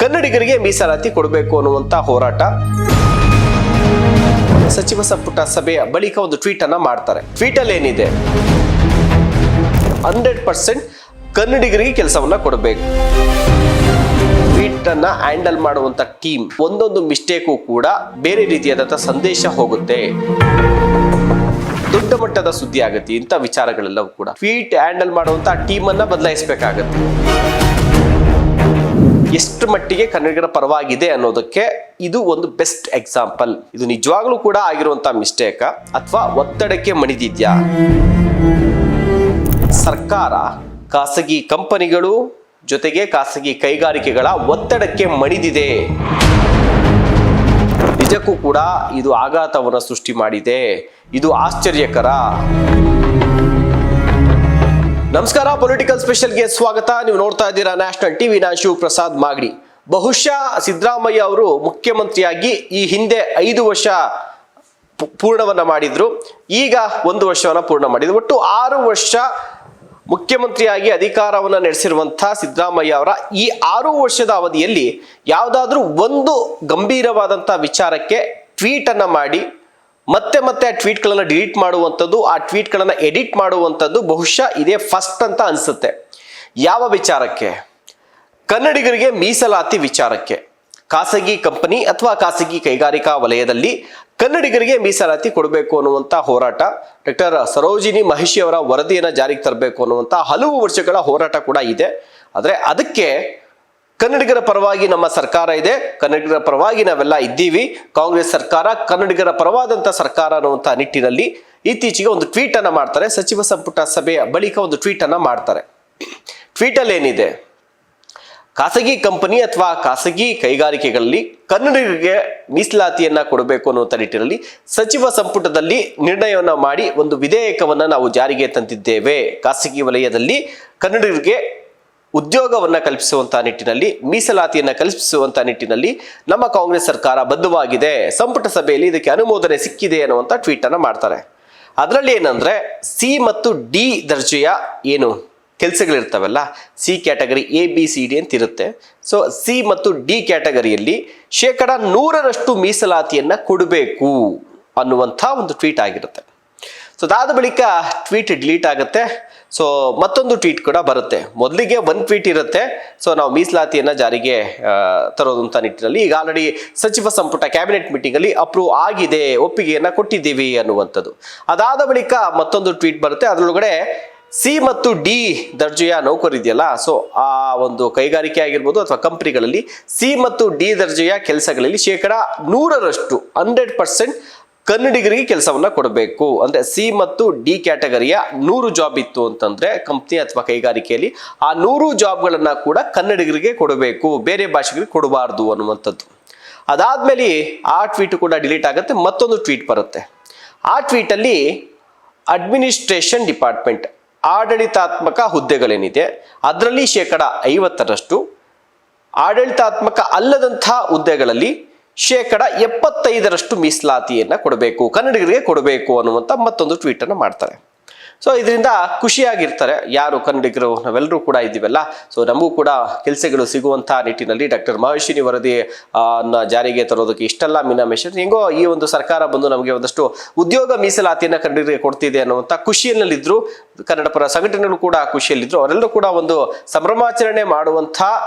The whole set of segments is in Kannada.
ಕನ್ನಡಿಗರಿಗೆ ಮೀಸಲಾತಿ ಕೊಡಬೇಕು ಅನ್ನುವಂತ ಹೋರಾಟ. ಸಚಿವ ಸಂಪುಟ ಸಭೆಯ ಬಳಿಕ ಒಂದು ಟ್ವೀಟ್ ಅನ್ನ ಮಾಡ್ತಾರೆ. ಟ್ವೀಟ್ ಅಲ್ಲಿ ಏನಿದೆ, 100% ಕನ್ನಡಿಗರಿಗೆ ಕೆಲಸವನ್ನ ಕೊಡಬೇಕು. ಟ್ವೀಟ್ ಅನ್ನ ಹ್ಯಾಂಡಲ್ ಮಾಡುವಂತ ಟೀಮ್ ಒಂದೊಂದು ಮಿಸ್ಟೇಕು ಕೂಡ ಬೇರೆ ರೀತಿಯಾದಂತಹ ಸಂದೇಶ ಹೋಗುತ್ತೆ, ದೊಡ್ಡ ಮಟ್ಟದ ಸುದ್ದಿ ಆಗುತ್ತೆ. ಇಂಥ ವಿಚಾರಗಳೆಲ್ಲವೂ ಕೂಡ ಟ್ವೀಟ್ ಹ್ಯಾಂಡಲ್ ಮಾಡುವಂತ ಟೀಮ್ ಅನ್ನ ಬದಲಾಯಿಸಬೇಕಾಗತ್ತೆ. ಎಷ್ಟು ಮಟ್ಟಿಗೆ ಕನ್ನಡಿಗರ ಪರವಾಗಿದೆ ಅನ್ನೋದಕ್ಕೆ ಇದು ಒಂದು ಬೆಸ್ಟ್ ಎಕ್ಸಾಂಪಲ್. ಇದು ನಿಜವಾಗ್ಲೂ ಕೂಡ ಆಗಿರುವಂತಹ ಮಿಸ್ಟೇಕ್ ಅಥವಾ ಒತ್ತಡಕ್ಕೆ ಮಣಿದಿದ್ಯಾ? ಸರ್ಕಾರ ಖಾಸಗಿ ಕಂಪನಿಗಳು ಜೊತೆಗೆ ಖಾಸಗಿ ಕೈಗಾರಿಕೆಗಳ ಒತ್ತಡಕ್ಕೆ ಮಣಿದಿದೆ. ನಿಜಕ್ಕೂ ಕೂಡ ಇದು ಆಘಾತವನ್ನು ಸೃಷ್ಟಿ ಮಾಡಿದೆ. ಇದು ಆಶ್ಚರ್ಯಕರ. ನಮಸ್ಕಾರ, ಪೊಲಿಟಿಕಲ್ ಸ್ಪೆಷಲ್ಗೆ ಸ್ವಾಗತ. ನೀವು ನೋಡ್ತಾ ಇದ್ದೀರಾ ನ್ಯಾಷನಲ್ ಟಿವಿ. ನಾನು ಶಿವಪ್ರಸಾದ್ ಮಾಗಡಿ. ಬಹುಶಃ ಸಿದ್ದರಾಮಯ್ಯ ಅವರು ಮುಖ್ಯಮಂತ್ರಿಯಾಗಿ ಈ ಹಿಂದೆ 5 ವರ್ಷ ಪೂರ್ಣವನ್ನ ಮಾಡಿದ್ರು, ಈಗ 1 ವರ್ಷವನ್ನ ಪೂರ್ಣ ಮಾಡಿದ್ರು. ಒಟ್ಟು 6 ವರ್ಷ ಮುಖ್ಯಮಂತ್ರಿಯಾಗಿ ಅಧಿಕಾರವನ್ನು ನಡೆಸಿರುವಂತಹ ಸಿದ್ದರಾಮಯ್ಯ ಅವರ ಈ 6 ವರ್ಷದ ಅವಧಿಯಲ್ಲಿ ಯಾವುದಾದ್ರೂ ಒಂದು ಗಂಭೀರವಾದಂತಹ ವಿಚಾರಕ್ಕೆ ಟ್ವೀಟ್ ಅನ್ನ ಮಾಡಿ ಮತ್ತೆ ಮತ್ತೆ ಆ ಟ್ವೀಟ್ಗಳನ್ನು ಡಿಲೀಟ್ ಮಾಡುವಂಥದ್ದು, ಆ ಟ್ವೀಟ್ಗಳನ್ನು ಎಡಿಟ್ ಮಾಡುವಂಥದ್ದು ಬಹುಶಃ ಇದೇ ಫಸ್ಟ್ ಅಂತ ಅನ್ಸುತ್ತೆ. ಯಾವ ವಿಚಾರಕ್ಕೆ? ಕನ್ನಡಿಗರಿಗೆ ಮೀಸಲಾತಿ ವಿಚಾರಕ್ಕೆ. ಖಾಸಗಿ ಕಂಪನಿ ಅಥವಾ ಖಾಸಗಿ ಕೈಗಾರಿಕಾ ವಲಯದಲ್ಲಿ ಕನ್ನಡಿಗರಿಗೆ ಮೀಸಲಾತಿ ಕೊಡಬೇಕು ಅನ್ನುವಂಥ ಹೋರಾಟ, ಡಾಕ್ಟರ್ ಸರೋಜಿನಿ ಮಹಿಷಿ ಅವರ ವರದಿಯನ್ನು ಜಾರಿಗೆ ತರಬೇಕು ಅನ್ನುವಂಥ ಹಲವು ವರ್ಷಗಳ ಹೋರಾಟ ಕೂಡ ಇದೆ. ಆದರೆ ಅದಕ್ಕೆ ಕನ್ನಡಿಗರ ಪರವಾಗಿ ನಮ್ಮ ಸರ್ಕಾರ ಇದೆ, ಕನ್ನಡಿಗರ ಪರವಾಗಿ ನಾವೆಲ್ಲ ಇದ್ದೀವಿ, ಕಾಂಗ್ರೆಸ್ ಸರ್ಕಾರ ಕನ್ನಡಿಗರ ಪರವಾದಂಥ ಸರ್ಕಾರ ಅನ್ನುವಂಥ ನಿಟ್ಟಿನಲ್ಲಿ ಇತ್ತೀಚೆಗೆ ಒಂದು ಟ್ವೀಟ್ ಅನ್ನ ಮಾಡ್ತಾರೆ. ಸಚಿವ ಸಂಪುಟ ಸಭೆಯ ಬಳಿಕ ಒಂದು ಟ್ವೀಟ್ ಅನ್ನ ಮಾಡ್ತಾರೆ. ಟ್ವೀಟ್ ಅಲ್ಲಿ ಏನಿದೆ, ಖಾಸಗಿ ಕಂಪನಿ ಅಥವಾ ಖಾಸಗಿ ಕೈಗಾರಿಕೆಗಳಲ್ಲಿ ಕನ್ನಡಿಗರಿಗೆ ಮೀಸಲಾತಿಯನ್ನ ಕೊಡಬೇಕು ಅನ್ನುವಂಥ ನಿಟ್ಟಿನಲ್ಲಿ ಸಚಿವ ಸಂಪುಟದಲ್ಲಿ ನಿರ್ಣಯವನ್ನ ಮಾಡಿ ಒಂದು ವಿಧೇಯಕವನ್ನ ನಾವು ಜಾರಿಗೆ ತಂದಿದ್ದೇವೆ. ಖಾಸಗಿ ವಲಯದಲ್ಲಿ ಕನ್ನಡಿಗರಿಗೆ ಉದ್ಯೋಗವನ್ನ ಕಲ್ಪಿಸುವಂತಹ ನಿಟ್ಟಿನಲ್ಲಿ, ಮೀಸಲಾತಿಯನ್ನ ಕಲ್ಪಿಸುವಂತ ನಿಟ್ಟಿನಲ್ಲಿ ನಮ್ಮ ಕಾಂಗ್ರೆಸ್ ಸರ್ಕಾರ ಬದ್ಧವಾಗಿದೆ. ಸಂಪುಟ ಸಭೆಯಲ್ಲಿ ಇದಕ್ಕೆ ಅನುಮೋದನೆ ಸಿಕ್ಕಿದೆ ಅನ್ನುವಂಥ ಟ್ವೀಟ್ ಅನ್ನ ಮಾಡ್ತಾರೆ. ಅದರಲ್ಲಿ ಏನಂದ್ರೆ, ಸಿ ಮತ್ತು ಡಿ ದರ್ಜೆಯ ಏನು ಕೆಲಸಗಳಿರ್ತಾವಲ್ಲ, ಸಿ ಕ್ಯಾಟಗರಿ ABCD ಅಂತ ಇರುತ್ತೆ. ಸೊ ಸಿ ಮತ್ತು ಡಿ ಕ್ಯಾಟಗರಿಯಲ್ಲಿ 100% ಮೀಸಲಾತಿಯನ್ನ ಕೊಡಬೇಕು ಅನ್ನುವಂಥ ಒಂದು ಟ್ವೀಟ್ ಆಗಿರುತ್ತೆ. ಸೊ ಅದಾದ ಬಳಿಕ ಟ್ವೀಟ್ ಡಿಲೀಟ್ ಆಗುತ್ತೆ. ಸೊ ಮತ್ತೊಂದು ಟ್ವೀಟ್ ಕೂಡ ಬರುತ್ತೆ. ಮೊದಲಿಗೆ ಒಂದು ಟ್ವೀಟ್ ಇರುತ್ತೆ, ಸೊ ನಾವು ಮೀಸಲಾತಿಯನ್ನ ಜಾರಿಗೆ ತರೋದಂತ ನಿಟ್ಟಿನಲ್ಲಿ ಈಗ ಆಲ್ರೆಡಿ ಸಚಿವ ಸಂಪುಟ ಕ್ಯಾಬಿನೆಟ್ ಮೀಟಿಂಗ್ ಅಲ್ಲಿ ಅಪ್ರೂವ್ ಆಗಿದೆ, ಒಪ್ಪಿಗೆಯನ್ನ ಕೊಟ್ಟಿದ್ದೀವಿ ಅನ್ನುವಂಥದ್ದು. ಅದಾದ ಬಳಿಕ ಮತ್ತೊಂದು ಟ್ವೀಟ್ ಬರುತ್ತೆ. ಅದರೊಳಗಡೆ ಸಿ ಮತ್ತು ಡಿ ದರ್ಜೆಯ ನೌಕರಿದೆಯಲ್ಲ, ಸೊ ಆ ಒಂದು ಕೈಗಾರಿಕೆ ಆಗಿರ್ಬೋದು ಅಥವಾ ಕಂಪನಿಗಳಲ್ಲಿ ಸಿ ಮತ್ತು ಡಿ ದರ್ಜೆಯ ಕೆಲಸಗಳಲ್ಲಿ 100% ಕನ್ನಡಿಗರಿಗೆ ಕೆಲಸವನ್ನ ಕೊಡಬೇಕು. ಅಂದ್ರೆ ಸಿ ಮತ್ತು ಡಿ ಕ್ಯಾಟಗರಿಯ 100 ಜಾಬ್ ಇತ್ತು ಅಂತಂದ್ರೆ ಕಂಪ್ನಿ ಅಥವಾ ಕೈಗಾರಿಕೆಯಲ್ಲಿ ಆ 100 ಜಾಬ್ಗಳನ್ನ ಕೂಡ ಕನ್ನಡಿಗರಿಗೆ ಕೊಡಬೇಕು, ಬೇರೆ ಭಾಷೆಗಳಿಗೆ ಕೊಡಬಾರ್ದು ಅನ್ನುವಂಥದ್ದು. ಅದಾದ್ಮೇಲೆ ಆ ಟ್ವೀಟ್ ಕೂಡ ಡಿಲೀಟ್ ಆಗುತ್ತೆ. ಮತ್ತೊಂದು ಟ್ವೀಟ್ ಬರುತ್ತೆ. ಆ ಟ್ವೀಟ್ ಅಲ್ಲಿ ಅಡ್ಮಿನಿಸ್ಟ್ರೇಷನ್ ಡಿಪಾರ್ಟ್ಮೆಂಟ್, ಆಡಳಿತಾತ್ಮಕ ಹುದ್ದೆಗಳೇನಿದೆ ಅದರಲ್ಲಿ 50%, ಆಡಳಿತಾತ್ಮಕ ಅಲ್ಲದಂತಹ ಹುದ್ದೆಗಳಲ್ಲಿ 75% ಮೀಸಲಾತಿಯನ್ನ ಕೊಡಬೇಕು, ಕನ್ನಡಿಗರಿಗೆ ಕೊಡಬೇಕು ಅನ್ನುವಂಥ ಮತ್ತೊಂದು ಟ್ವೀಟ್ ಅನ್ನು ಮಾಡ್ತಾರೆ. ಸೊ ಇದರಿಂದ ಖುಷಿಯಾಗಿರ್ತಾರೆ ಯಾರು ಕನ್ನಡಿಗರು, ನಾವೆಲ್ಲರೂ ಕೂಡ ಇದ್ದೀವಲ್ಲ. ಸೊ ನಮಗೂ ಕೂಡ ಕೆಲಸಗಳು ಸಿಗುವಂತಹ ನಿಟ್ಟಿನಲ್ಲಿ ಡಾಕ್ಟರ್ ಮಹಿಷಿನಿ ವರದಿ ಜಾರಿಗೆ ತರೋದಕ್ಕೆ ಇಷ್ಟೆಲ್ಲ ಮಿನಾಮೇಷನ್, ಹೆಂಗೋ ಈ ಒಂದು ಸರ್ಕಾರ ಬಂದು ನಮಗೆ ಒಂದಷ್ಟು ಉದ್ಯೋಗ ಮೀಸಲಾತಿಯನ್ನ ಕನ್ನಡಿಗರಿಗೆ ಕೊಡ್ತಿದೆ ಅನ್ನುವಂಥ ಖುಷಿಯಲ್ಲಿದ್ರು. ಕನ್ನಡ ಪರ ಸಂಘಟನೆಗಳು ಕೂಡ ಖುಷಿಯಲ್ಲಿದ್ರು. ಅವರೆಲ್ಲರೂ ಕೂಡ ಒಂದು ಸಂಭ್ರಮಾಚರಣೆ ಮಾಡುವಂಥ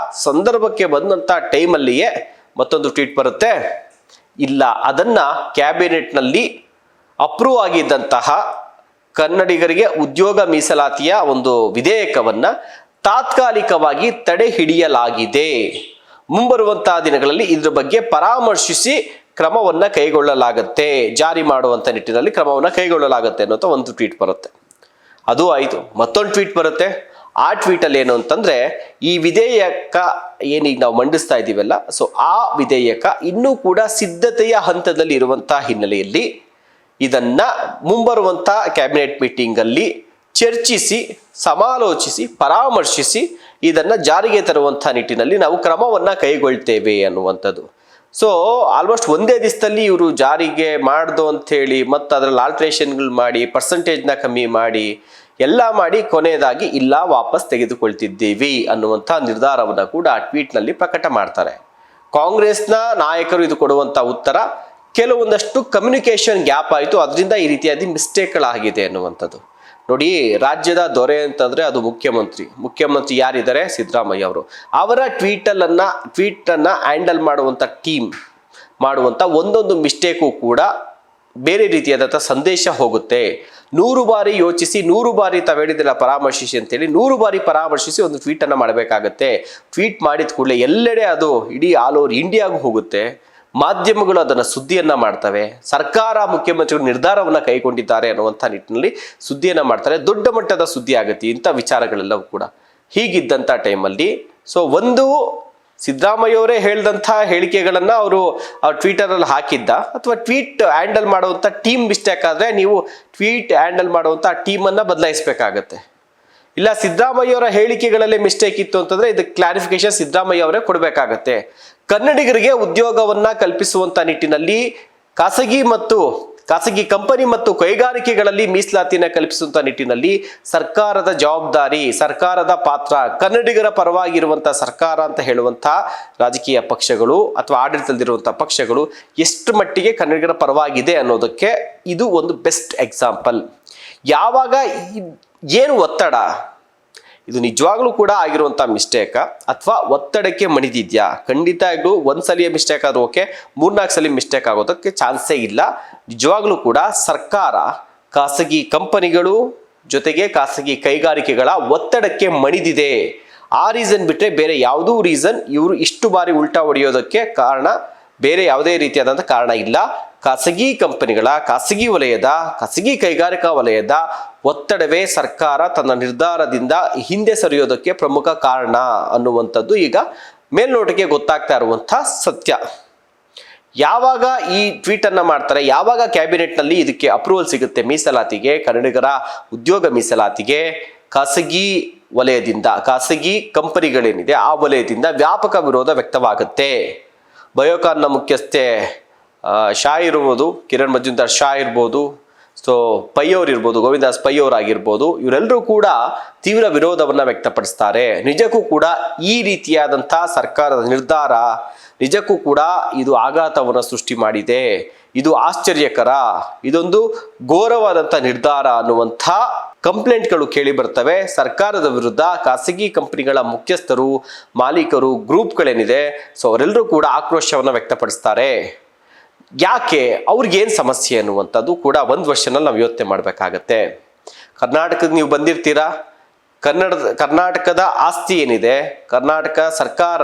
ಸಂದರ್ಭಕ್ಕೆ ಬಂದಂಥ ಟೈಮಲ್ಲಿಯೇ ಮತ್ತೊಂದು ಟ್ವೀಟ್ ಬರುತ್ತೆ. ಇಲ್ಲ, ಅದನ್ನ ಕ್ಯಾಬಿನೆಟ್ನಲ್ಲಿ ಅಪ್ರೂವ್ ಆಗಿದ್ದಂತಹ ಕನ್ನಡಿಗರಿಗೆ ಉದ್ಯೋಗ ಮೀಸಲಾತಿಯ ಒಂದು ವಿಧೇಯಕವನ್ನ ತಾತ್ಕಾಲಿಕವಾಗಿ ತಡೆ ಹಿಡಿಯಲಾಗಿದೆ. ಮುಂಬರುವಂತಹ ದಿನಗಳಲ್ಲಿ ಇದ್ರ ಬಗ್ಗೆ ಪರಾಮರ್ಶಿಸಿ ಕ್ರಮವನ್ನ ಕೈಗೊಳ್ಳಲಾಗುತ್ತೆ, ಜಾರಿ ಮಾಡುವಂತ ನಿಟ್ಟಿನಲ್ಲಿ ಕ್ರಮವನ್ನ ಕೈಗೊಳ್ಳಲಾಗುತ್ತೆ ಅನ್ನೋ ಒಂದು ಟ್ವೀಟ್ ಬರುತ್ತೆ. ಅದು ಆಯ್ತು. ಮತ್ತೊಂದು ಟ್ವೀಟ್ ಬರುತ್ತೆ. ಆ ಟ್ವೀಟ್ ಅಲ್ಲಿ ಏನು ಅಂತಂದ್ರೆ, ಈ ವಿಧೇಯಕ ಏನೀಗ ನಾವು ಮಂಡಿಸ್ತಾ ಇದ್ದೀವಲ್ಲ, ಸೊ ಆ ವಿಧೇಯಕ ಇನ್ನೂ ಕೂಡ ಸಿದ್ಧತೆಯ ಹಂತದಲ್ಲಿ ಇರುವಂತಹ ಹಿನ್ನೆಲೆಯಲ್ಲಿ ಇದನ್ನ ಮುಂಬರುವಂತಹ ಕ್ಯಾಬಿನೆಟ್ ಮೀಟಿಂಗ್ ಅಲ್ಲಿ ಚರ್ಚಿಸಿ, ಸಮಾಲೋಚಿಸಿ, ಪರಾಮರ್ಶಿಸಿ ಇದನ್ನ ಜಾರಿಗೆ ತರುವಂತಹ ನಿಟ್ಟಿನಲ್ಲಿ ನಾವು ಕ್ರಮವನ್ನ ಕೈಗೊಳ್ತೇವೆ ಅನ್ನುವಂಥದ್ದು. ಸೊ ಆಲ್ಮೋಸ್ಟ್ ಒಂದೇ ದಿವಸದಲ್ಲಿ ಇವರು ಜಾರಿಗೆ ಮಾಡ್ದು ಅಂತ ಹೇಳಿ ಮತ್ತೆ ಅದರಲ್ಲಿ ಆಲ್ಟ್ರೇಷನ್ಗಳು ಮಾಡಿ ಪರ್ಸೆಂಟೇಜ್ನ ಕಮ್ಮಿ ಮಾಡಿ ಎಲ್ಲ ಮಾಡಿ ಕೊನೆಯದಾಗಿ ಇಲ್ಲ ವಾಪಸ್ ತೆಗೆದುಕೊಳ್ತಿದ್ದೀವಿ ಅನ್ನುವಂಥ ನಿರ್ಧಾರವನ್ನು ಕೂಡ ಆ ಟ್ವೀಟ್ನಲ್ಲಿ ಪ್ರಕಟ ಮಾಡ್ತಾರೆ. ಕಾಂಗ್ರೆಸ್ನ ನಾಯಕರು ಇದು ಕೊಡುವಂಥ ಉತ್ತರ ಕೆಲವೊಂದಷ್ಟು ಕಮ್ಯುನಿಕೇಷನ್ ಗ್ಯಾಪ್ ಆಯಿತು, ಅದರಿಂದ ಈ ರೀತಿಯಾದ ಮಿಸ್ಟೇಕ್ಗಳಾಗಿದೆ ಅನ್ನುವಂಥದ್ದು. ನೋಡಿ, ರಾಜ್ಯದ ದೊರೆ ಅಂತಂದ್ರೆ ಅದು ಮುಖ್ಯಮಂತ್ರಿ ಯಾರಿದ್ದಾರೆ? ಸಿದ್ದರಾಮಯ್ಯ ಅವರು. ಅವರ ಟ್ವೀಟನ್ನು ಹ್ಯಾಂಡಲ್ ಮಾಡುವಂಥ ಟೀಮ್ ಮಾಡುವಂಥ ಒಂದೊಂದು ಮಿಸ್ಟೇಕು ಕೂಡ ಬೇರೆ ರೀತಿಯಾದಂಥ ಸಂದೇಶ ಹೋಗುತ್ತೆ. 100 ಬಾರಿ ಯೋಚಿಸಿ, 100 ಬಾರಿ ತಾವು ಹೇಳಿದಿಲ್ಲ ಪರಾಮರ್ಶಿಸಿ ಅಂತೇಳಿ 100 ಬಾರಿ ಪರಾಮರ್ಶಿಸಿ ಒಂದು ಟ್ವೀಟನ್ನು ಮಾಡಬೇಕಾಗತ್ತೆ. ಟ್ವೀಟ್ ಮಾಡಿದ ಕೂಡಲೇ ಎಲ್ಲೆಡೆ ಅದು ಇಡೀ ಆಲ್ ಓವರ್ ಇಂಡಿಯಾಗೂ ಹೋಗುತ್ತೆ. ಮಾಧ್ಯಮಗಳು ಅದನ್ನು ಸುದ್ದಿಯನ್ನ ಮಾಡ್ತವೆ. ಸರ್ಕಾರ, ಮುಖ್ಯಮಂತ್ರಿಗಳು ನಿರ್ಧಾರವನ್ನು ಕೈಗೊಂಡಿದ್ದಾರೆ ಅನ್ನುವಂಥ ನಿಟ್ಟಿನಲ್ಲಿ ಸುದ್ದಿಯನ್ನ ಮಾಡ್ತಾರೆ. ದೊಡ್ಡ ಮಟ್ಟದ ಸುದ್ದಿ ಆಗುತ್ತೆ ಇಂಥ ವಿಚಾರಗಳೆಲ್ಲವೂ ಕೂಡ. ಹೀಗಿದ್ದಂಥ ಟೈಮಲ್ಲಿ ಒಂದು ಸಿದ್ದರಾಮಯ್ಯ ಅವರೇ ಹೇಳಿದಂಥ ಹೇಳಿಕೆಗಳನ್ನು ಅವರು ಟ್ವಿಟರಲ್ಲಿ ಹಾಕಿದ್ದ, ಅಥವಾ ಟ್ವೀಟ್ ಹ್ಯಾಂಡಲ್ ಮಾಡುವಂಥ ಟೀಮ್ ಮಿಸ್ಟೇಕ್ ಆದರೆ ನೀವು ಟ್ವೀಟ್ ಹ್ಯಾಂಡಲ್ ಮಾಡುವಂಥ ಟೀಮನ್ನು ಬದಲಾಯಿಸಬೇಕಾಗತ್ತೆ. ಇಲ್ಲ ಸಿದ್ದರಾಮಯ್ಯ ಅವರ ಹೇಳಿಕೆಗಳಲ್ಲಿ ಮಿಸ್ಟೇಕ್ ಇತ್ತು ಅಂತಂದ್ರೆ ಇದಕ್ಕೆ ಕ್ಲಾರಿಫಿಕೇಶನ್ ಸಿದ್ದರಾಮಯ್ಯ ಅವರೇ ಕೊಡಬೇಕಾಗತ್ತೆ. ಕನ್ನಡಿಗರಿಗೆ ಉದ್ಯೋಗವನ್ನ ಕಲ್ಪಿಸುವಂತ ನಿಟ್ಟಿನಲ್ಲಿ ಖಾಸಗಿ ಕಂಪನಿ ಮತ್ತು ಕೈಗಾರಿಕೆಗಳಲ್ಲಿ ಮೀಸಲಾತಿನ ಕಲ್ಪಿಸುವಂತ ನಿಟ್ಟಿನಲ್ಲಿ ಸರ್ಕಾರದ ಜವಾಬ್ದಾರಿ, ಸರ್ಕಾರದ ಪಾತ್ರ, ಕನ್ನಡಿಗರ ಪರವಾಗಿರುವಂತಹ ಸರ್ಕಾರ ಅಂತ ಹೇಳುವಂತಹ ರಾಜಕೀಯ ಪಕ್ಷಗಳು ಅಥವಾ ಆಡಳಿತದಲ್ಲಿರುವಂತಹ ಪಕ್ಷಗಳು ಎಷ್ಟು ಮಟ್ಟಿಗೆ ಕನ್ನಡಿಗರ ಪರವಾಗಿದೆ ಅನ್ನೋದಕ್ಕೆ ಇದು ಒಂದು ಬೆಸ್ಟ್ ಎಕ್ಸಾಂಪಲ್. ಯಾವಾಗ ಏನು ಒತ್ತಡ, ಇದು ನಿಜವಾಗ್ಲೂ ಕೂಡ ಆಗಿರುವಂಥ ಮಿಸ್ಟೇಕಾ ಅಥವಾ ಒತ್ತಡಕ್ಕೆ ಮಣಿದಿದ್ಯಾ? ಖಂಡಿತ ಇದು ಒಂದ್ಸಲಿಯ ಮಿಸ್ಟೇಕ್ ಆದ್ರೂ ಓಕೆ, 3-4 ಸಲ ಮಿಸ್ಟೇಕ್ ಆಗೋದಕ್ಕೆ ಚಾನ್ಸೇ ಇಲ್ಲ. ನಿಜವಾಗ್ಲೂ ಕೂಡ ಸರ್ಕಾರ ಖಾಸಗಿ ಕಂಪನಿಗಳು ಜೊತೆಗೆ ಖಾಸಗಿ ಕೈಗಾರಿಕೆಗಳ ಒತ್ತಡಕ್ಕೆ ಮಣಿದಿದೆ. ಆ ರೀಸನ್ ಬಿಟ್ಟರೆ ಬೇರೆ ಯಾವುದೂ ರೀಸನ್ ಇವರು ಇಷ್ಟು ಬಾರಿ ಉಲ್ಟಾ ಹೊಡೆಯೋದಕ್ಕೆ ಕಾರಣ ಬೇರೆ ಯಾವುದೇ ರೀತಿಯಾದಂಥ ಕಾರಣ ಇಲ್ಲ. ಖಾಸಗಿ ಕಂಪನಿಗಳ, ಖಾಸಗಿ ವಲಯದ, ಖಾಸಗಿ ಕೈಗಾರಿಕಾ ವಲಯದ ಒತ್ತಡವೇ ಸರ್ಕಾರ ತನ್ನ ನಿರ್ಧಾರದಿಂದ ಹಿಂದೆ ಸರಿಯೋದಕ್ಕೆ ಪ್ರಮುಖ ಕಾರಣ ಅನ್ನುವಂಥದ್ದು ಈಗ ಮೇಲ್ನೋಟಕ್ಕೆ ಗೊತ್ತಾಗ್ತಾ ಇರುವಂಥ ಸತ್ಯ. ಯಾವಾಗ ಈ ಟ್ವೀಟ್ ಅನ್ನ ಮಾಡ್ತಾರೆ, ಯಾವಾಗ ಕ್ಯಾಬಿನೆಟ್ನಲ್ಲಿ ಇದಕ್ಕೆ ಅಪ್ರೂವಲ್ ಸಿಗುತ್ತೆ, ಮೀಸಲಾತಿಗೆ, ಕನ್ನಡಿಗರ ಉದ್ಯೋಗ ಮೀಸಲಾತಿಗೆ, ಖಾಸಗಿ ವಲಯದಿಂದ, ಖಾಸಗಿ ಕಂಪನಿಗಳೇನಿದೆ ಆ ವಲಯದಿಂದ ವ್ಯಾಪಕ ವಿರೋಧ ವ್ಯಕ್ತವಾಗುತ್ತೆ. ಬಯೋಕಾನ್ನ ಮುಖ್ಯಸ್ಥೆ ಶಾ ಇರ್ಬೋದು, ಕಿರಣ್ ಮಜುಂದಾರ್ ಶಾ ಇರ್ಬೋದು, ಪೈ ಅವ್ರು ಇರ್ಬೋದು, ಗೋವಿಂದಾಸ್ ಪೈ ಅವರಾಗಿರ್ಬೋದು, ಇವರೆಲ್ಲರೂ ಕೂಡ ತೀವ್ರ ವಿರೋಧವನ್ನು ವ್ಯಕ್ತಪಡಿಸ್ತಾರೆ. ನಿಜಕ್ಕೂ ಕೂಡ ಈ ರೀತಿಯಾದಂಥ ಸರ್ಕಾರದ ನಿರ್ಧಾರ ನಿಜಕ್ಕೂ ಕೂಡ ಇದು ಆಘಾತವನ್ನು ಸೃಷ್ಟಿ ಮಾಡಿದೆ, ಇದು ಆಶ್ಚರ್ಯಕರ, ಇದೊಂದು ಘೋರವಾದಂಥ ನಿರ್ಧಾರ ಅನ್ನುವಂಥ ಕಂಪ್ಲೇಂಟ್ಗಳು ಕೇಳಿ ಬರ್ತವೆ. ಸರ್ಕಾರದ ವಿರುದ್ಧ ಖಾಸಗಿ ಕಂಪನಿಗಳ ಮುಖ್ಯಸ್ಥರು, ಮಾಲೀಕರು, ಗ್ರೂಪ್ಗಳೇನಿದೆ, ಅವರೆಲ್ಲರೂ ಕೂಡ ಆಕ್ರೋಶವನ್ನು ವ್ಯಕ್ತಪಡಿಸ್ತಾರೆ. ಯಾಕೆ, ಅವ್ರಿಗೇನು ಸಮಸ್ಯೆ ಅನ್ನುವಂಥದ್ದು ಕೂಡ ಒಂದು ವರ್ಷನಲ್ಲಿ ನಾವು ಯೋಚನೆ ಮಾಡಬೇಕಾಗತ್ತೆ. ಕರ್ನಾಟಕಕ್ಕೆ ನೀವು ಬಂದಿರ್ತೀರಾ, ಕರ್ನಾಟಕದ ಆಸ್ತಿ ಏನಿದೆ, ಕರ್ನಾಟಕ ಸರ್ಕಾರ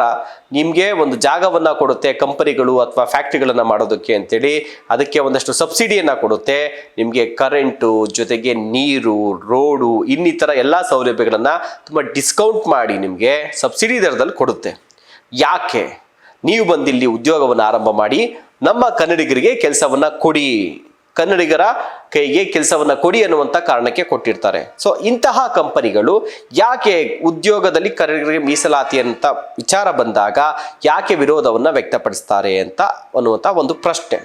ನಿಮಗೆ ಒಂದು ಜಾಗವನ್ನು ಕೊಡುತ್ತೆ ಕಂಪನಿಗಳು ಅಥವಾ ಫ್ಯಾಕ್ಟ್ರಿಗಳನ್ನು ಮಾಡೋದಕ್ಕೆ ಅಂತೇಳಿ, ಅದಕ್ಕೆ ಒಂದಷ್ಟು ಸಬ್ಸಿಡಿಯನ್ನು ಕೊಡುತ್ತೆ. ನಿಮಗೆ ಕರೆಂಟು ಜೊತೆಗೆ ನೀರು, ರೋಡು, ಇನ್ನಿತರ ಎಲ್ಲ ಸೌಲಭ್ಯಗಳನ್ನು ತುಂಬ ಡಿಸ್ಕೌಂಟ್ ಮಾಡಿ ನಿಮಗೆ ಸಬ್ಸಿಡಿ ದರದಲ್ಲಿ ಕೊಡುತ್ತೆ. ಯಾಕೆ ನೀವು ಬಂದಿಲ್ಲಿ ಉದ್ಯೋಗವನ್ನು ಆರಂಭ ಮಾಡಿ ನಮ್ಮ ಕನ್ನಡಿಗರಿಗೆ ಕೆಲಸವನ್ನ ಕೊಡಿ, ಕನ್ನಡಿಗರ ಕೈಗೆ ಕೆಲಸವನ್ನ ಕೊಡಿ ಅನ್ನುವಂಥ ಕಾರಣಕ್ಕೆ ಕೊಟ್ಟಿರ್ತಾರೆ. ಇಂತಹ ಕಂಪನಿಗಳು ಯಾಕೆ ಉದ್ಯೋಗದಲ್ಲಿ ಕನ್ನಡಿಗರಿಗೆ ಮೀಸಲಾತಿ ಅಂತ ವಿಚಾರ ಬಂದಾಗ ಯಾಕೆ ವಿರೋಧವನ್ನ ವ್ಯಕ್ತಪಡಿಸ್ತಾರೆ ಅನ್ನುವಂಥ ಒಂದು ಪ್ರಶ್ನೆ.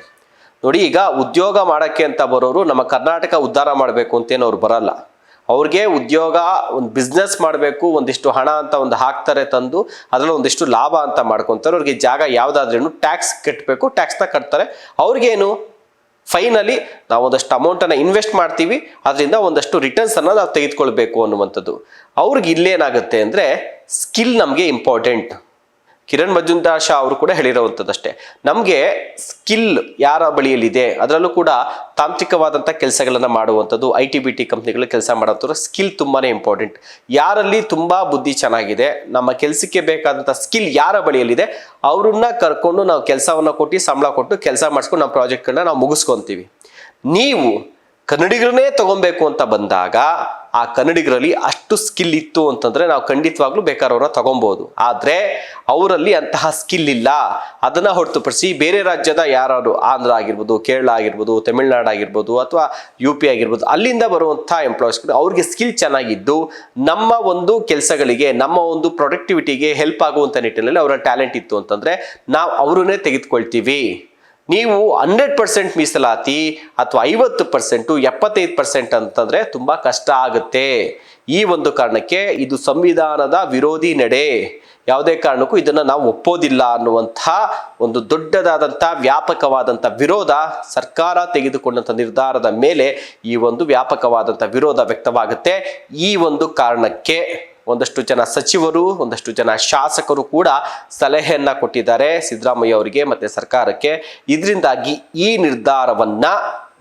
ನೋಡಿ, ಈಗ ಉದ್ಯೋಗ ಮಾಡೋಕ್ಕೆ ಅಂತ ಬರೋರು ನಮ್ಮ ಕರ್ನಾಟಕ ಉದ್ಧಾರ ಮಾಡಬೇಕು ಅಂತೇನು ಅವ್ರು ಬರಲ್ಲ. ಅವ್ರಿಗೆ ಉದ್ಯೋಗ, ಒಂದು ಬಿಸ್ನೆಸ್ ಮಾಡಬೇಕು, ಒಂದಿಷ್ಟು ಹಣ ಅಂತ ಒಂದು ಹಾಕ್ತಾರೆ, ತಂದು ಅದರಲ್ಲಿ ಒಂದಿಷ್ಟು ಲಾಭ ಅಂತ ಮಾಡ್ಕೊತಾರೆ. ಅವ್ರಿಗೆ ಜಾಗ ಯಾವುದಾದ್ರೂ ಟ್ಯಾಕ್ಸ್ ಕಟ್ಟಬೇಕು, ಟ್ಯಾಕ್ಸ್ನ ಕಟ್ತಾರೆ. ಅವ್ರಿಗೇನು ಫೈನಲಿ ನಾವು ಒಂದಷ್ಟು ಅಮೌಂಟನ್ನು ಇನ್ವೆಸ್ಟ್ ಮಾಡ್ತೀವಿ, ಅದರಿಂದ ಒಂದಷ್ಟು ರಿಟರ್ನ್ಸನ್ನು ನಾವು ತೆಗೆದುಕೊಳ್ಬೇಕು ಅನ್ನುವಂಥದ್ದು. ಅವ್ರಿಗೆ ಇಲ್ಲೇನಾಗುತ್ತೆ ಅಂದರೆ ಸ್ಕಿಲ್ ನಮಗೆ ಇಂಪಾರ್ಟೆಂಟ್. ಕಿರಣ್ ಮಜುಂದಾರ್ ಶಾ ಅವರು ಕೂಡ ಹೇಳಿರುವಂಥದ್ದಷ್ಟೇ, ನಮಗೆ ಸ್ಕಿಲ್ ಯಾರ ಬಳಿಯಲ್ಲಿದೆ, ಅದರಲ್ಲೂ ಕೂಡ ತಾಂತ್ರಿಕವಾದಂಥ ಕೆಲಸಗಳನ್ನು ಮಾಡುವಂಥದ್ದು, IT-BT ಕಂಪ್ನಿಗಳಲ್ಲಿ ಕೆಲಸ ಮಾಡೋಂಥದ್ದು ಸ್ಕಿಲ್ ತುಂಬಾ ಇಂಪಾರ್ಟೆಂಟ್. ಯಾರಲ್ಲಿ ತುಂಬ ಬುದ್ಧಿ ಚೆನ್ನಾಗಿದೆ, ನಮ್ಮ ಕೆಲಸಕ್ಕೆ ಬೇಕಾದಂಥ ಸ್ಕಿಲ್ ಯಾರ ಬಳಿಯಲ್ಲಿದೆ, ಅವ್ರನ್ನ ಕರ್ಕೊಂಡು ನಾವು ಕೆಲಸವನ್ನು ಕೊಟ್ಟು ಸಂಬಳ ಕೊಟ್ಟು ಕೆಲಸ ಮಾಡಿಸ್ಕೊಂಡು ನಮ್ಮ ಪ್ರಾಜೆಕ್ಟ್ಗಳನ್ನ ನಾವು ಮುಗಿಸ್ಕೊತೀವಿ. ನೀವು ಕನ್ನಡಿಗರನ್ನೇ ತಗೊಬೇಕು ಅಂತ ಬಂದಾಗ ಆ ಕನ್ನಡಿಗರಲ್ಲಿ ಅಷ್ಟು ಸ್ಕಿಲ್ ಇತ್ತು ಅಂತಂದ್ರೆ ನಾವು ಖಂಡಿತವಾಗ್ಲೂ ಬೇಕಾದವ್ರನ್ನ ತಗೊಬೋದು. ಆದರೆ ಅವರಲ್ಲಿ ಅಂತಹ ಸ್ಕಿಲ್ ಇಲ್ಲ. ಅದನ್ನ ಹೊರತುಪಡಿಸಿ ಬೇರೆ ರಾಜ್ಯದ ಯಾರು, ಆಂಧ್ರ ಆಗಿರ್ಬೋದು, ಕೇರಳ ಆಗಿರ್ಬೋದು, ತಮಿಳುನಾಡು ಆಗಿರ್ಬೋದು, ಅಥವಾ UP ಆಗಿರ್ಬೋದು, ಅಲ್ಲಿಂದ ಬರುವಂಥ ಎಂಪ್ಲಾಯೀಸ್ಗಳು ಅವ್ರಿಗೆ ಸ್ಕಿಲ್ ಚೆನ್ನಾಗಿದ್ದು ನಮ್ಮ ಒಂದು ಕೆಲಸಗಳಿಗೆ, ನಮ್ಮ ಒಂದು ಪ್ರೊಡಕ್ಟಿವಿಟಿಗೆ ಹೆಲ್ಪ್ ಆಗುವಂಥ ನಿಟ್ಟಿನಲ್ಲಿ ಅವರ ಟ್ಯಾಲೆಂಟ್ ಇತ್ತು ಅಂತಂದ್ರೆ ನಾವು ಅವರನ್ನೇ ತೆಗೆದುಕೊಳ್ತೀವಿ. ನೀವು 100% ಮೀಸಲಾತಿ ಅಥವಾ 50%, 75% ಅಂತಂದ್ರೆ ತುಂಬಾ ಕಷ್ಟ ಆಗುತ್ತೆ. ಈ ಒಂದು ಕಾರಣಕ್ಕೆ ಇದು ಸಂವಿಧಾನದ ವಿರೋಧಿ ನಡೆ, ಯಾವುದೇ ಕಾರಣಕ್ಕೂ ಇದನ್ನ ನಾವು ಒಪ್ಪೋದಿಲ್ಲ ಅನ್ನುವಂತಹ ಒಂದು ದೊಡ್ಡದಾದಂಥ ವ್ಯಾಪಕವಾದಂಥ ವಿರೋಧ, ಸರ್ಕಾರ ತೆಗೆದುಕೊಂಡಂಥ ನಿರ್ಧಾರದ ಮೇಲೆ ಈ ಒಂದು ವ್ಯಾಪಕವಾದಂಥ ವಿರೋಧ ವ್ಯಕ್ತವಾಗುತ್ತೆ. ಈ ಒಂದು ಕಾರಣಕ್ಕೆ ಒಂದಷ್ಟು ಜನ ಸಚಿವರು, ಒಂದಷ್ಟು ಜನ ಶಾಸಕರು ಕೂಡ ಸಲಹೆಯನ್ನ ಕೊಟ್ಟಿದ್ದಾರೆ ಸಿದ್ದರಾಮಯ್ಯ ಅವರಿಗೆ ಮತ್ತೆ ಸರ್ಕಾರಕ್ಕೆ. ಇದರಿಂದಾಗಿ ಈ ನಿರ್ಧಾರವನ್ನ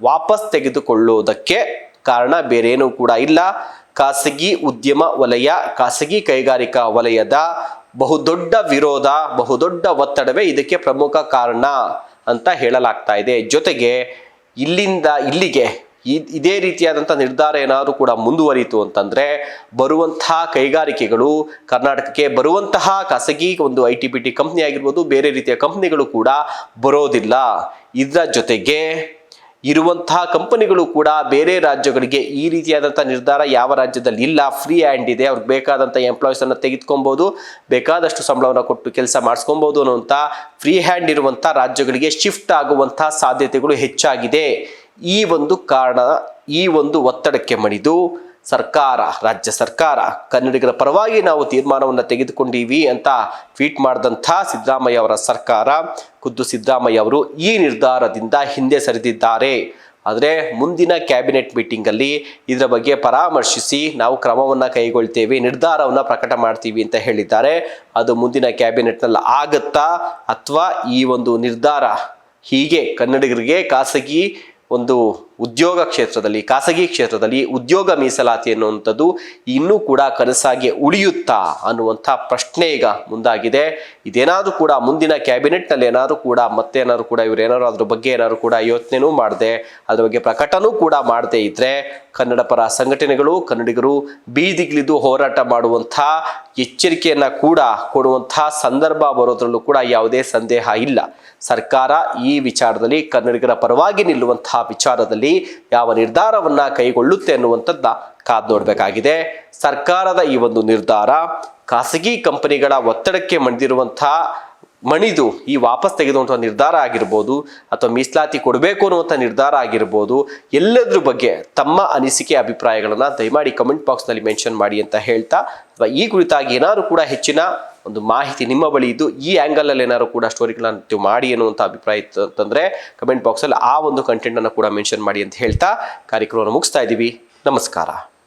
ವಾಪಸ್ ತೆಗೆದುಕೊಳ್ಳುವುದಕ್ಕೆ ಕಾರಣ ಬೇರೇನೂ ಕೂಡ ಇಲ್ಲ. ಖಾಸಗಿ ಉದ್ಯಮ ವಲಯ, ಖಾಸಗಿ ಕೈಗಾರಿಕಾ ವಲಯದ ಬಹುದೊಡ್ಡ ವಿರೋಧ, ಬಹುದೊಡ್ಡ ಒತ್ತಡವೇ ಇದಕ್ಕೆ ಪ್ರಮುಖ ಕಾರಣ ಅಂತ ಹೇಳಲಾಗ್ತಾ ಇದೆ. ಜೊತೆಗೆ ಇಲ್ಲಿಂದ ಇಲ್ಲಿಗೆ ಇದೇ ರೀತಿಯಾದಂಥ ನಿರ್ಧಾರ ಏನಾದರೂ ಕೂಡ ಮುಂದುವರಿಯಿತು ಅಂತಂದ್ರೆ ಬರುವಂತಹ ಕೈಗಾರಿಕೆಗಳು, ಕರ್ನಾಟಕಕ್ಕೆ ಬರುವಂತಹ ಖಾಸಗಿ ಒಂದು IT-BT ಕಂಪ್ನಿ ಆಗಿರ್ಬೋದು, ಬೇರೆ ರೀತಿಯ ಕಂಪ್ನಿಗಳು ಕೂಡ ಬರೋದಿಲ್ಲ. ಇದರ ಜೊತೆಗೆ ಇರುವಂತಹ ಕಂಪನಿಗಳು ಕೂಡ ಬೇರೆ ರಾಜ್ಯಗಳಿಗೆ ಈ ರೀತಿಯಾದಂಥ ನಿರ್ಧಾರ ಯಾವ ರಾಜ್ಯದಲ್ಲಿ ಇಲ್ಲ, ಫ್ರೀ ಹ್ಯಾಂಡ್ ಇದೆ, ಅವ್ರಿಗೆ ಬೇಕಾದಂಥ ಎಂಪ್ಲಾಯೀಸ್ ಅನ್ನು ತೆಗೆದುಕೊಬಹುದು, ಬೇಕಾದಷ್ಟು ಸಂಬಳವನ್ನು ಕೊಟ್ಟು ಕೆಲಸ ಮಾಡಿಸ್ಕೊಬಹುದು ಅನ್ನುವಂಥ ಫ್ರೀ ಹ್ಯಾಂಡ್ ಇರುವಂಥ ರಾಜ್ಯಗಳಿಗೆ ಶಿಫ್ಟ್ ಆಗುವಂಥ ಸಾಧ್ಯತೆಗಳು ಹೆಚ್ಚಾಗಿದೆ. ಈ ಒಂದು ಕಾರಣ, ಈ ಒಂದು ಒತ್ತಡಕ್ಕೆ ಮಣಿದು ಸರ್ಕಾರ, ರಾಜ್ಯ ಸರ್ಕಾರ ಕನ್ನಡಿಗರ ಪರವಾಗಿ ನಾವು ತೀರ್ಮಾನವನ್ನು ತೆಗೆದುಕೊಂಡಿವಿ ಅಂತ ಟ್ವೀಟ್ ಮಾಡಿದಂಥ ಸಿದ್ದರಾಮಯ್ಯ ಅವರ ಸರ್ಕಾರ, ಖುದ್ದು ಸಿದ್ದರಾಮಯ್ಯ ಅವರು ಈ ನಿರ್ಧಾರದಿಂದ ಹಿಂದೆ ಸರಿದಿದ್ದಾರೆ. ಆದರೆ ಮುಂದಿನ ಕ್ಯಾಬಿನೆಟ್ ಮೀಟಿಂಗಲ್ಲಿ ಇದರ ಬಗ್ಗೆ ಪರಾಮರ್ಶಿಸಿ ನಾವು ಕ್ರಮವನ್ನು ಕೈಗೊಳ್ತೇವೆ, ನಿರ್ಧಾರವನ್ನು ಪ್ರಕಟ ಮಾಡ್ತೀವಿ ಅಂತ ಹೇಳಿದ್ದಾರೆ. ಅದು ಮುಂದಿನ ಕ್ಯಾಬಿನೆಟ್ನಲ್ಲಿ ಆಗುತ್ತಾ ಅಥವಾ ಈ ಒಂದು ನಿರ್ಧಾರ ಹೀಗೆ ಕನ್ನಡಿಗರಿಗೆ ಖಾಸಗಿ ಒಂದು ಉದ್ಯೋಗ ಕ್ಷೇತ್ರದಲ್ಲಿ, ಖಾಸಗಿ ಕ್ಷೇತ್ರದಲ್ಲಿ ಉದ್ಯೋಗ ಮೀಸಲಾತಿ ಅನ್ನುವಂಥದ್ದು ಇನ್ನೂ ಕೂಡ ಕನಸಾಗಿ ಉಳಿಯುತ್ತಾ ಅನ್ನುವಂಥ ಪ್ರಶ್ನೆ ಈಗ ಮುಂದಾಗಿದೆ. ಇದೇನಾದರೂ ಕೂಡ ಮುಂದಿನ ಕ್ಯಾಬಿನೆಟ್ನಲ್ಲಿ ಏನಾದರೂ ಕೂಡ ಮತ್ತೇನಾದ್ರು ಕೂಡ ಇವರೇನಾದ್ರು ಅದ್ರ ಬಗ್ಗೆ ಏನಾದ್ರು ಕೂಡ ಯೋಚನೆನೂ ಮಾಡದೆ, ಅದ್ರ ಬಗ್ಗೆ ಪ್ರಕಟನೂ ಕೂಡ ಮಾಡದೇ ಇದ್ರೆ ಕನ್ನಡ ಪರ ಸಂಘಟನೆಗಳು, ಕನ್ನಡಿಗರು ಬೀದಿಗಿಳಿದು ಹೋರಾಟ ಮಾಡುವಂಥ ಎಚ್ಚರಿಕೆಯನ್ನ ಕೂಡ ಕೊಡುವಂಥ ಸಂದರ್ಭ ಬರೋದ್ರಲ್ಲೂ ಕೂಡ ಯಾವುದೇ ಸಂದೇಹ ಇಲ್ಲ. ಸರ್ಕಾರ ಈ ವಿಚಾರದಲ್ಲಿ, ಕನ್ನಡಿಗರ ಪರವಾಗಿ ನಿಲ್ಲುವಂತಹ ವಿಚಾರದಲ್ಲಿ ಯಾವ ನಿರ್ಧಾರವನ್ನ ಕೈಗೊಳ್ಳುತ್ತೆ ಅನ್ನುವಂಥದ್ದನ್ನ ಕಾದು ನೋಡಬೇಕಾಗಿದೆ. ಸರ್ಕಾರದ ಈ ಒಂದು ನಿರ್ಧಾರ ಖಾಸಗಿ ಕಂಪನಿಗಳ ಒತ್ತಡಕ್ಕೆ ಮಣಿದು ಈ ವಾಪಸ್ ತೆಗೆದುವಂತಹ ನಿರ್ಧಾರ ಆಗಿರ್ಬೋದು, ಅಥವಾ ಮೀಸಲಾತಿ ಕೊಡಬೇಕು ಅನ್ನುವಂಥ ನಿರ್ಧಾರ ಆಗಿರ್ಬೋದು, ಎಲ್ಲದ್ರ ಬಗ್ಗೆ ತಮ್ಮ ಅನಿಸಿಕೆ ಅಭಿಪ್ರಾಯಗಳನ್ನ ದಯಮಾಡಿ ಕಮೆಂಟ್ ಬಾಕ್ಸ್ನಲ್ಲಿ ಮೆನ್ಷನ್ ಮಾಡಿ ಅಂತ ಹೇಳ್ತಾ, ಅಥವಾ ಈ ಕುರಿತಾಗಿ ಏನಾದ್ರು ಕೂಡ ಹೆಚ್ಚಿನ ಒಂದು ಮಾಹಿತಿ ನಿಮ್ಮ ಬಳಿ ಇದ್ದು ಈ ಆ್ಯಂಗಲಲ್ಲಿ ಏನಾದ್ರು ಕೂಡ ಸ್ಟೋರಿಗಳನ್ನ ನೀವು ಮಾಡಿ ಅನ್ನುವಂಥ ಅಭಿಪ್ರಾಯ ಇತ್ತು ಅಂತಂದರೆ ಕಮೆಂಟ್ ಬಾಕ್ಸಲ್ಲಿ ಆ ಒಂದು ಕಂಟೆಂಟನ್ನು ಕೂಡ ಮೆನ್ಷನ್ ಮಾಡಿ ಅಂತ ಹೇಳ್ತಾ ಕಾರ್ಯಕ್ರಮವನ್ನು ಮುಗಿಸ್ತಾ ಇದ್ದೀವಿ. ನಮಸ್ಕಾರ.